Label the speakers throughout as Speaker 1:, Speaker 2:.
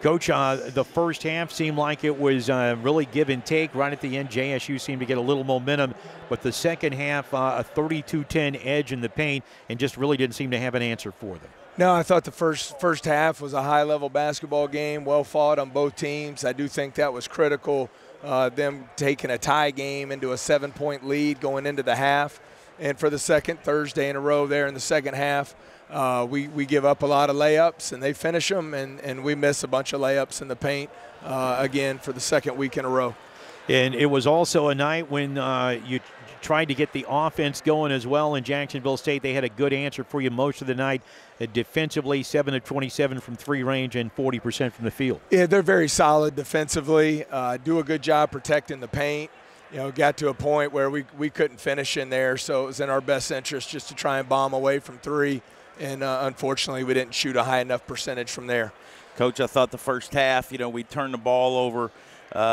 Speaker 1: Coach, the first half seemed like it was really give and take. Right at the end, JSU seemed to get a little momentum, but the second half, a 32-10 edge in the paint, and just really didn't seem to have an answer for them.
Speaker 2: No, I thought the first half was a high-level basketball game, well fought on both teams. I do think that was critical, them taking a tie game into a 7-point lead going into the half. And for the second Thursday in a row there in the second half, we give up a lot of layups, and they finish them, and we miss a bunch of layups in the paint again for the second week in a row.
Speaker 1: And it was also a night when you tried to get the offense going as well in Jacksonville State. They had a good answer for you most of the night. Defensively, 7 of 27 from three range and 40% from the field.
Speaker 2: Yeah, they're very solid defensively, do a good job protecting the paint. You know, got to a point where we couldn't finish in there, so it was in our best interest just to try and bomb away from three. And unfortunately, we didn't shoot a high enough percentage from there.
Speaker 3: Coach, I thought the first half, we turned the ball over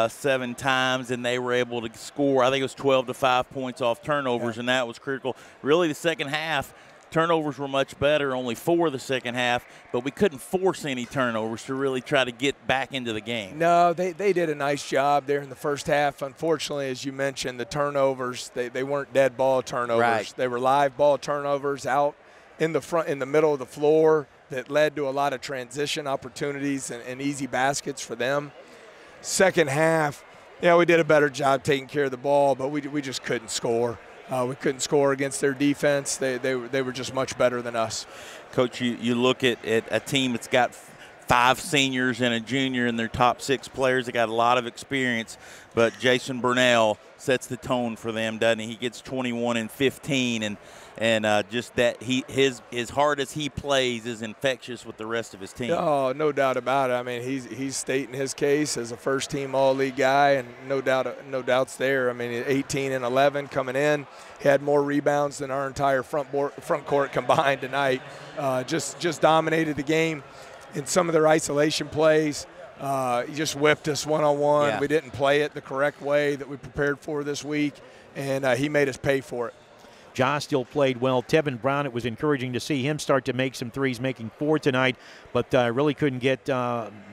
Speaker 3: 7 times, and they were able to score. I think it was 12 to 5 points off turnovers, and that was critical. Really, the second half, turnovers were much better, only 4 the second half, but we couldn't force any turnovers to really try to get back into the game.
Speaker 2: No, they did a nice job there in the first half. Unfortunately, as you mentioned, the turnovers, they weren't dead ball turnovers.
Speaker 3: Right.
Speaker 2: They were live ball turnovers out in the middle of the floor that led to a lot of transition opportunities and easy baskets for them. Second half, we did a better job taking care of the ball, but we just couldn't score. We couldn't score against their defense. They were just much better than us.
Speaker 3: Coach, you look at a team that's got 5 seniors and a junior in their top 6 players. They got a lot of experience, but Jason Burnell sets the tone for them, doesn't he? He gets 21 and 15, and just that as hard as he plays is infectious with the rest of his team.
Speaker 2: Oh, no doubt about it. I mean, he's stating his case as a first-team All-League guy, and no doubts there. I mean, 18 and 11 coming in, he had more rebounds than our entire front court combined tonight. Just dominated the game in some of their isolation plays. He just whipped us one-on-one.
Speaker 3: Yeah.
Speaker 2: We didn't play it the correct way that we prepared for this week, and he made us pay for it.
Speaker 1: Josh still played well. Tevin Brown, it was encouraging to see him start to make some threes, making 4 tonight, but really couldn't get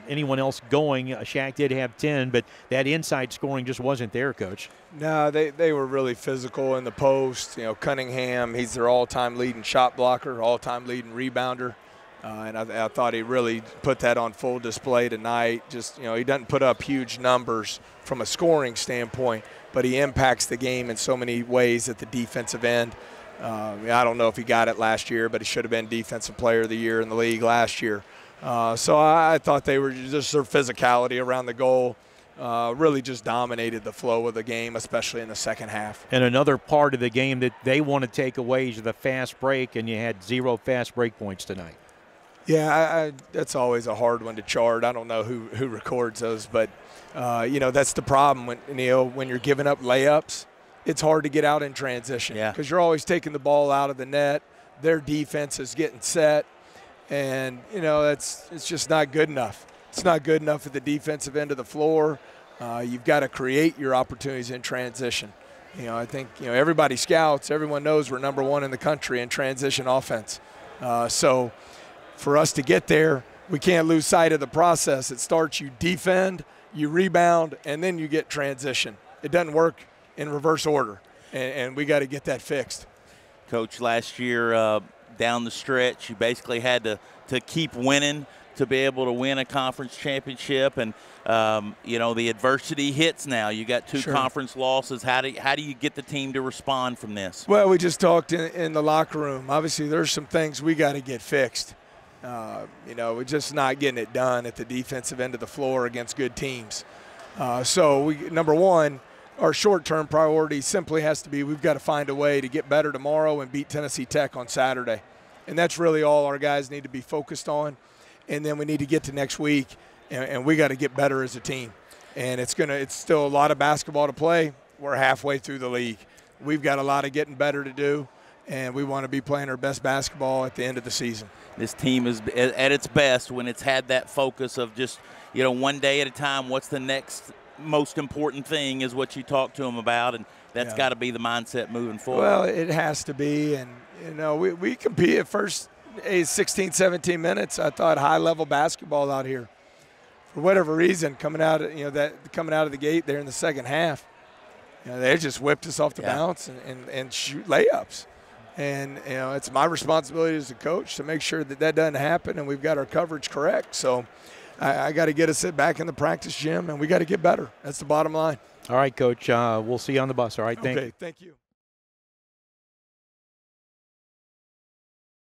Speaker 1: anyone else going. Shaq did have 10, but that inside scoring just wasn't there, Coach.
Speaker 2: No, they were really physical in the post. Cunningham, he's their all-time leading shot blocker, all-time leading rebounder. And I thought he really put that on full display tonight. Just, he doesn't put up huge numbers from a scoring standpoint, but he impacts the game in so many ways at the defensive end. I don't know if he got it last year, but he should have been Defensive Player of the Year in the league last year. So I thought they were just their physicality around the goal really just dominated the flow of the game, especially in the second half.
Speaker 1: And another part of the game that they want to take away is the fast break, and you had 0 fast break points tonight.
Speaker 2: Yeah, that's always a hard one to chart. I don't know who records those, but that's the problem when you're giving up layups. It's hard to get out in transition because you're always taking the ball out of the net. Their defense is getting set, and it's just not good enough. It's not good enough at the defensive end of the floor. You've got to create your opportunities in transition. I think everybody scouts. Everyone knows we're #1 in the country in transition offense. So for us to get there, we can't lose sight of the process. It starts, you defend, you rebound, and then you get transition. It doesn't work in reverse order, and we got to get that fixed.
Speaker 3: Coach, last year down the stretch, you basically had to keep winning to be able to win a conference championship, and the adversity hits now. You got 2 conference losses. How do you get the team to respond from this?
Speaker 2: Well, we just talked in the locker room. Obviously, there's some things we got to get fixed. We're just not getting it done at the defensive end of the floor against good teams. So number one, our short-term priority simply has to be we've got to find a way to get better tomorrow and beat Tennessee Tech on Saturday. And that's really all our guys need to be focused on. And then we need to get to next week, and we got to get better as a team. And it's still a lot of basketball to play. We're halfway through the league. We've got a lot of getting better to do, and we want to be playing our best basketball at the end of the season.
Speaker 3: This team is at its best when it's had that focus of just, one day at a time, what's the next most important thing is what you talk to them about, and that's got to be the mindset moving forward.
Speaker 2: Well, it has to be, and, we compete at first 16, 17 minutes. I thought high-level basketball out here. for whatever reason, coming out of the gate there in the second half, they just whipped us off the bounce and shoot layups. And, it's my responsibility as a coach to make sure that doesn't happen and we've got our coverage correct. So I got to get us back in the practice gym, and we got to get better. That's the bottom line.
Speaker 1: All right, Coach. We'll see you on the bus. All right,
Speaker 2: thank you.